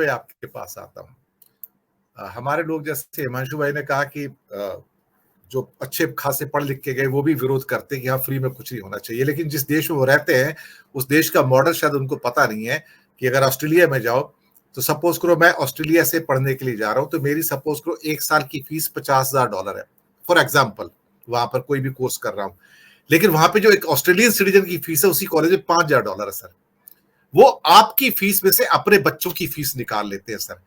मैं आपके पास आता हूँ। हमारे लोग जैसे हिमांशु भाई ने कहा कि जो अच्छे खासे पढ़ लिख के गए वो भी विरोध करते हैं कि हाँ फ्री में कुछ नहीं होना चाहिए, लेकिन जिस देश में वो रहते हैं उस देश का मॉडल शायद उनको पता नहीं है कि अगर ऑस्ट्रेलिया में जाओ तो सपोज करो मैं ऑस्ट्रेलिया से पढ़ने के लिए जा रहा हूँ, तो मेरी सपोज करो 1 साल की फीस $50,000 है फॉर एग्जाम्पल, वहां पर कोई भी कोर्स कर रहा हूँ। लेकिन वहां पे जो एक ऑस्ट्रेलियन सिटीजन की फीस है उसी कॉलेज में $5,000 है सर। वो आपकी फीस में से अपने बच्चों की फीस निकाल लेते हैं sir.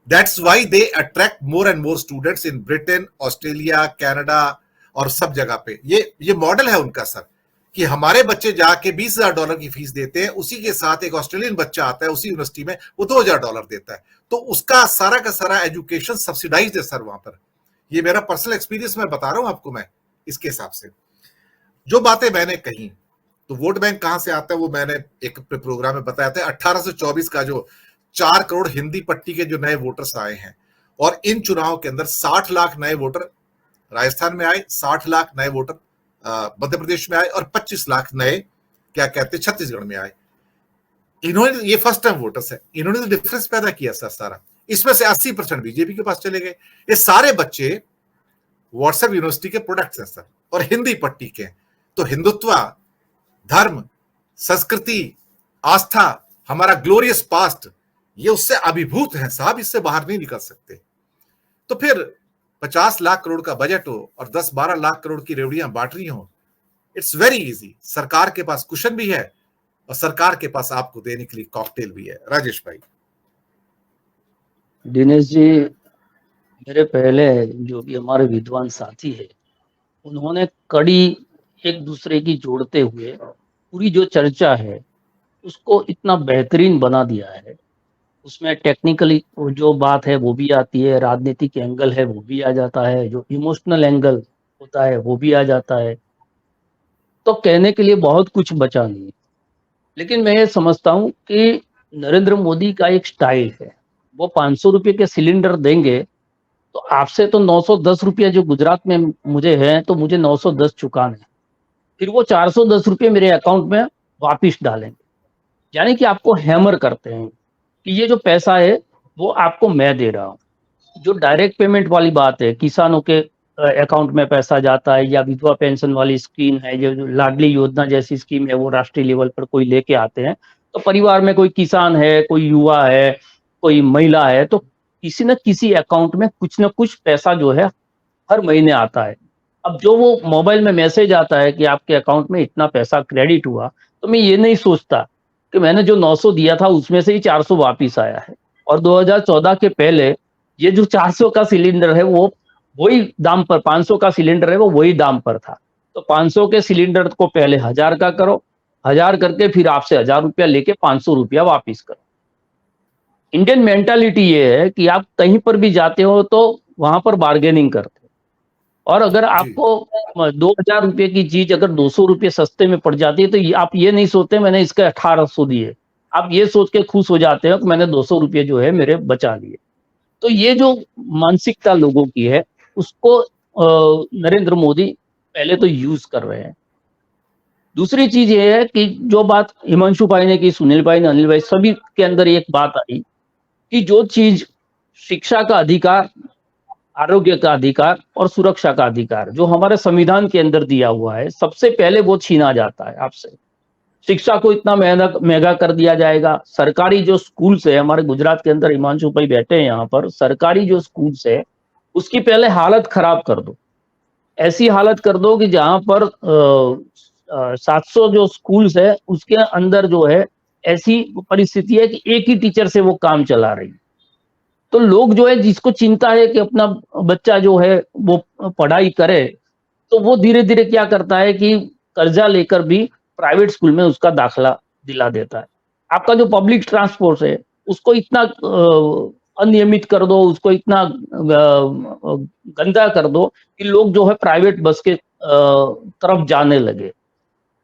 That's why they attract more and more students in Britain, Australia, Canada और सब जगह पे। ये मॉडल है उनका सर कि हमारे बच्चे जाके $20,000 की फीस देते हैं, उसी के साथ एक ऑस्ट्रेलियन बच्चा आता है उसी यूनिवर्सिटी में, वो $2,000 देता है, तो उसका सारा का सारा एजुकेशन सब्सिडाइज्ड है सर वहां पर। ये मेरा पर्सनल एक्सपीरियंस मैं बता रहा हूं आपको। मैं इसके हिसाब से जो बातें मैंने कही, तो वोट बैंक कहां से आता है वो मैंने एक प्रोग्राम में बताया था। 18 से 24 का जो 4 करोड़ हिंदी पट्टी के जो नए वोटर्स आए हैं, और इन चुनाव के अंदर 60 लाख नए वोटर राजस्थान में आए, 60 लाख नए वोटर मध्य प्रदेश में आए, और 25 लाख नए क्या कहते छत्तीसगढ़ में आए। इन्होंने, ये फर्स्ट टाइम वोटर्स है, इन्होंने तो डिफरेंस पैदा किया सर सारा। इसमें से 80% बीजेपी के पास चले गए। ये सारे बच्चे व्हाट्सएप यूनिवर्सिटी के प्रोडक्ट्स हैं सर, और हिंदी पट्टी के। तो हिंदुत्व, धर्म, संस्कृति, आस्था, हमारा ग्लोरियस पास्ट, ये उससे अभिभूत है साहब, इससे बाहर नहीं निकल सकते। तो फिर 50 लाख करोड़ का बजट हो और 10-12 लाख करोड़ की रेवड़ियां बांट रही हो, इट्स वेरी इजी। सरकार के पास कुशन भी है और सरकार के पास आपको देने के लिए कॉकटेल भी है। राजेश भाई। दिनेश जी, मेरे पहले जो भी हमारे विद्वान साथी है, उन्होंने कड़ी एक दूसरे की जोड़ते हुए पूरी जो चर्चा है उसको इतना बेहतरीन बना दिया है। उसमें टेक्निकली जो बात है वो भी आती है, राजनीतिक एंगल है वो भी आ जाता है, जो इमोशनल एंगल होता है वो भी आ जाता है। तो कहने के लिए बहुत कुछ बचा नहीं। लेकिन मैं ये समझता हूँ कि नरेंद्र मोदी का एक स्टाइल है, वो 500 रुपये के सिलेंडर देंगे तो आपसे तो 910 रुपये जो गुजरात में मुझे है तो मुझे 910 चुकाने, फिर वो 410 रुपये मेरे अकाउंट में वापिस डालेंगे। यानी कि आपको हैमर करते हैं कि ये जो पैसा है वो आपको मैं दे रहा हूँ। जो डायरेक्ट पेमेंट वाली बात है, किसानों के अकाउंट में पैसा जाता है, या विधवा पेंशन वाली स्कीम है, जो लाडली योजना जैसी स्कीम है वो राष्ट्रीय लेवल पर कोई लेके आते हैं, तो परिवार में कोई किसान है, कोई युवा है, कोई महिला है, तो किसी न किसी अकाउंट में कुछ न कुछ पैसा जो है हर महीने आता है। अब जो वो मोबाइल में मैसेज आता है कि आपके अकाउंट में इतना पैसा क्रेडिट हुआ, तो मैं ये नहीं सोचता कि मैंने जो 900 दिया था उसमें से ही 400 वापिस आया है। और 2014 के पहले ये जो 400 का सिलेंडर है वो वही दाम पर, 500 का सिलेंडर है वो वही दाम पर था। तो 500 के सिलेंडर को पहले 1000 का करो, 1000 करके फिर आपसे 1000 रुपया लेके 500 रुपया वापिस करो। इंडियन मेंटालिटी ये है कि आप कहीं पर भी जाते हो तो वहां पर बार्गेनिंग करते हो, और अगर आपको 2000 रुपये की चीज अगर 200 रुपये सस्ते में पड़ जाती है तो आप ये नहीं सोचते मैंने इसके 1800 दिए, आप ये सोच के खुश हो जाते हो कि मैंने 200 रुपये जो है मेरे बचा लिए। तो ये जो मानसिकता लोगों की है उसको नरेंद्र मोदी पहले तो यूज कर रहे हैं। दूसरी चीज ये है कि जो बात हिमांशु भाई ने की, सुनील भाई ने, अनिल भाई, सभी के अंदर एक बात आई कि जो चीज शिक्षा का अधिकार, आरोग्य का अधिकार और सुरक्षा का अधिकार जो हमारे संविधान के अंदर दिया हुआ है, सबसे पहले वो छीना जाता है आपसे। शिक्षा को इतना महंगा कर दिया जाएगा। सरकारी जो स्कूल्स है हमारे गुजरात के अंदर, हिमांशु भाई बैठे हैं यहाँ पर, सरकारी जो स्कूल्स है उसकी पहले हालत खराब कर दो। ऐसी हालत कर दो कि जहां पर 700 जो स्कूल्स है उसके अंदर जो है ऐसी परिस्थिति है कि एक ही टीचर से वो काम चला रही। तो लोग जो है, जिसको चिंता है कि अपना बच्चा जो है वो पढ़ाई करे, तो वो धीरे धीरे क्या करता है कि कर्जा लेकर भी प्राइवेट स्कूल में उसका दाखला दिला देता है। आपका जो पब्लिक ट्रांसपोर्ट है उसको इतना अनियमित कर दो, उसको इतना गंदा कर दो कि लोग जो है प्राइवेट बस के तरफ जाने लगे।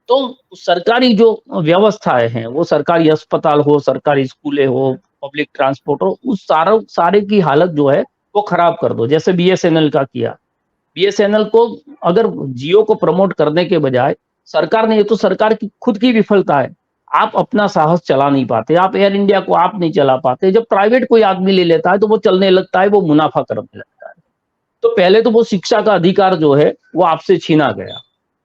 तो सरकारी जो व्यवस्थाएं हैं, वो सरकारी अस्पताल हो, सरकारी स्कूलें हो, पब्लिक ट्रांसपोर्ट हो, उस सारे की हालत जो है वो खराब कर दो। जैसे बीएसएनएल का किया, बीएसएनएल को अगर जियो को प्रमोट करने के बजाय सरकार ने, ये तो सरकार की खुद की विफलता है, आप अपना साहस चला नहीं पाते, आप एयर इंडिया को आप नहीं चला पाते, जब प्राइवेट कोई आदमी ले लेता है तो वो चलने लगता है, वो मुनाफा करने लगता है। तो पहले तो वो शिक्षा का अधिकार जो है वो आपसे छीना गया,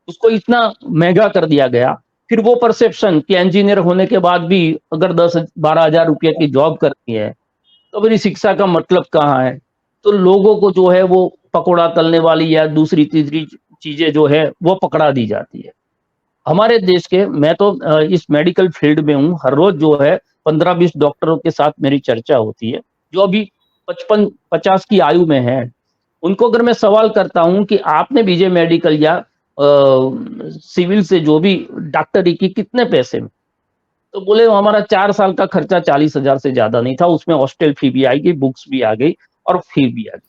उसको इतना महंगा कर दिया गया। फिर वो परसेप्शन कि इंजीनियर होने के बाद भी अगर 10-12 हजार रुपये की जॉब करनी है तो मेरी शिक्षा का मतलब कहाँ है? तो लोगों को जो है वो पकोड़ा तलने वाली या दूसरी तीसरी चीजें जो है वो पकड़ा दी जाती है। हमारे देश के, मैं तो इस मेडिकल फील्ड में हूँ, हर रोज जो है 15-20 डॉक्टरों के साथ मेरी चर्चा होती है, जो अभी 55-50 की आयु में है। उनको अगर मैं सवाल करता हूँ कि आपने विजय मेडिकल या सिविल से जो भी डॉक्टरी की कितने पैसे में, तो बोले हमारा 4 साल का खर्चा 40 हजार से ज्यादा नहीं था, उसमें हॉस्टल फी भी आएगी, बुक्स भी आ गई और फी भी आ गई।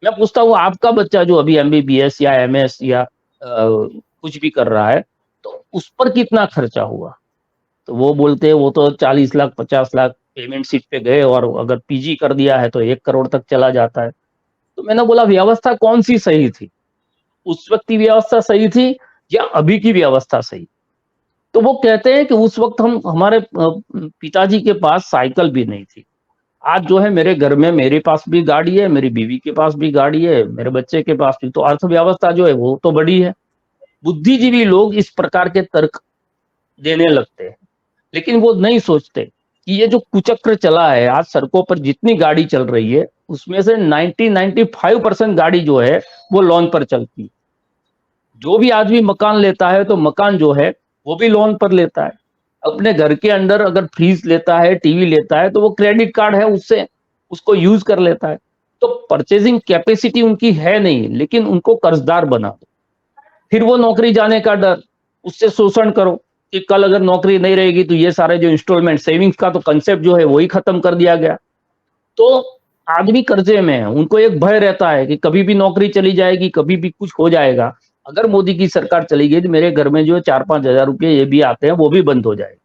मैं पूछता हूँ आपका बच्चा जो अभी एमबीबीएस या एमएस या कुछ भी कर रहा है, तो उस पर कितना खर्चा हुआ? तो वो बोलते हैं वो तो 40 लाख 50 लाख पेमेंट सीट पे गए, और अगर पीजी कर दिया है तो 1 करोड़ तक चला जाता है। तो मैंने बोला व्यवस्था कौन सी सही थी? उस वक्त की व्यवस्था सही थी या अभी की व्यवस्था सही? तो वो कहते हैं कि उस वक्त हमारे पिताजी के पास साइकिल भी नहीं थी। आज जो है मेरे घर में, मेरे पास भी गाड़ी है, मेरी बीवी के पास भी गाड़ी है, मेरे बच्चे के पास भी, तो अर्थव्यवस्था जो है वो तो बड़ी है। बुद्धिजीवी लोग इस प्रकार के तर्क देने लगते हैं, लेकिन वो नहीं सोचते कि ये जो कुचक्र चला है, आज सड़कों पर जितनी गाड़ी चल रही है उसमें से 90-95% गाड़ी जो है वो लोन पर चलती है। जो भी आदमी मकान लेता है तो मकान जो है वो भी लोन पर लेता है। अपने घर के अंदर अगर फ्रीज लेता है, टीवी लेता है, तो वो क्रेडिट कार्ड है उससे उसको यूज कर लेता है। तो परचेजिंग कैपेसिटी उनकी है नहीं, लेकिन उनको कर्जदार बना दो। फिर वो नौकरी जाने का डर, उससे शोषण करो कि कल अगर नौकरी नहीं रहेगी तो ये सारे जो इंस्टॉलमेंट सेविंग्स का तो कंसेप्ट जो है वही खत्म कर दिया गया। तो आदमी कर्जे में है, उनको एक भय रहता है कि कभी भी नौकरी चली जाएगी, कभी भी कुछ हो जाएगा। अगर मोदी की सरकार चली गई तो मेरे घर में जो 4-5 हजार रुपये ये भी आते हैं वो भी बंद हो जाएगा।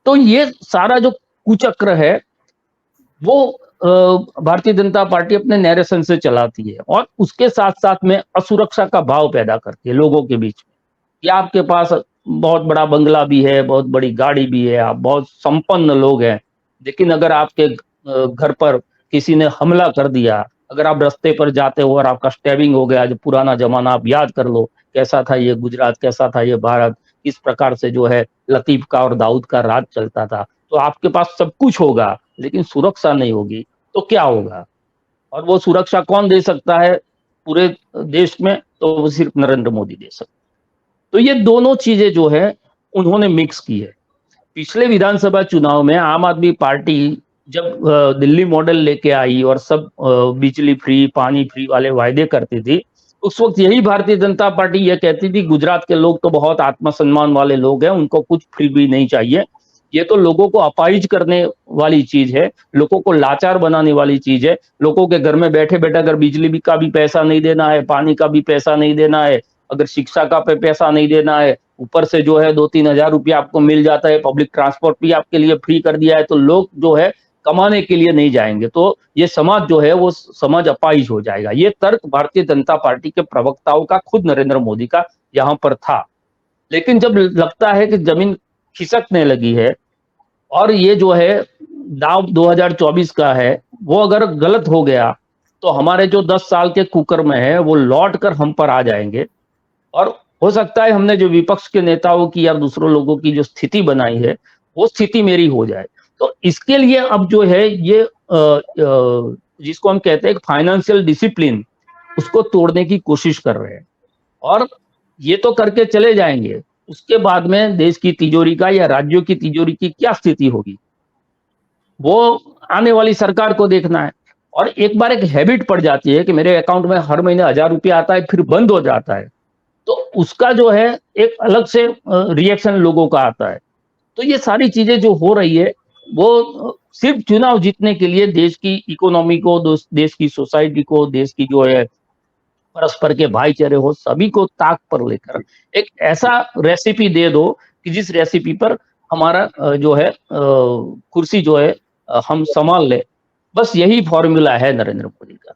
तो ये सारा जो कुचक्र है वो भारतीय जनता पार्टी अपने नैरेशन से चलाती है, और उसके साथ साथ में असुरक्षा का भाव पैदा करती है लोगों के बीच में कि आपके पास बहुत बड़ा बंगला भी है, बहुत बड़ी गाड़ी भी है, आप बहुत संपन्न लोग हैं, लेकिन अगर आपके घर पर किसी ने हमला कर दिया, अगर आप रास्ते पर जाते हो और आपका स्टैबिंग हो गया, जो पुराना जमाना आप याद कर लो, कैसा था ये गुजरात, कैसा था ये भारत, किस प्रकार से जो है लतीफ का और दाऊद का राज चलता था। तो आपके पास सब कुछ होगा लेकिन सुरक्षा नहीं होगी, तो क्या होगा? और वो सुरक्षा कौन दे सकता है पूरे देश में? तो वो सिर्फ नरेंद्र मोदी दे सकते। तो ये दोनों चीजें जो है उन्होंने मिक्स की है। पिछले विधानसभा चुनाव में आम आदमी पार्टी जब दिल्ली मॉडल लेके आई और सब बिजली फ्री, पानी फ्री वाले वायदे करती थी, उस वक्त यही भारतीय जनता पार्टी ये कहती थी गुजरात के लोग तो बहुत आत्मसम्मान वाले लोग हैं, उनको कुछ फ्री भी नहीं चाहिए, ये तो लोगों को अपाहिज करने वाली चीज है, लोगों को लाचार बनाने वाली चीज है। लोगों के घर में बैठे बैठे अगर बिजली का भी पैसा नहीं देना है, पानी का भी पैसा नहीं देना है, अगर शिक्षा का पैसा नहीं देना है, ऊपर से जो है 2-3 हजार रुपया आपको मिल जाता है, पब्लिक ट्रांसपोर्ट भी आपके लिए फ्री कर दिया है, तो लोग जो है कमाने के लिए नहीं जाएंगे, तो ये समाज जो है वो समाज अपाहिज हो जाएगा। ये तर्क भारतीय जनता पार्टी के प्रवक्ताओं का, खुद नरेंद्र मोदी का यहाँ पर था। लेकिन जब लगता है कि जमीन खिसकने लगी है और ये जो है दाव 2024 का है, वो अगर गलत हो गया तो हमारे जो 10 साल के कुकर्म है वो लौट कर हम पर आ जाएंगे। और हो सकता है हमने जो विपक्ष के नेताओं की या दूसरों लोगों की जो स्थिति बनाई है वो स्थिति मेरी हो जाए। तो इसके लिए अब जो है ये जिसको हम कहते हैं फाइनेंशियल डिसिप्लिन, उसको तोड़ने की कोशिश कर रहे हैं, और ये तो करके चले जाएंगे। उसके बाद में देश की तिजोरी का या राज्यों की तिजोरी की क्या स्थिति होगी, वो आने वाली सरकार को देखना है। और एक बार एक हैबिट पड़ जाती है कि मेरे अकाउंट में हर महीने 1000 रुपया आता है फिर बंद हो जाता है, तो उसका जो है एक अलग से रिएक्शन लोगों का आता है। तो ये सारी चीजें जो हो रही है वो सिर्फ चुनाव जीतने के लिए देश की इकोनॉमी को, देश की सोसाइटी को, देश की जो है परस्पर के भाईचारे हो, सभी को ताक पर लेकर एक ऐसा रेसिपी दे दो कि जिस रेसिपी पर हमारा जो है कुर्सी जो है हम संभाल ले। बस यही फॉर्मूला है नरेंद्र मोदी का।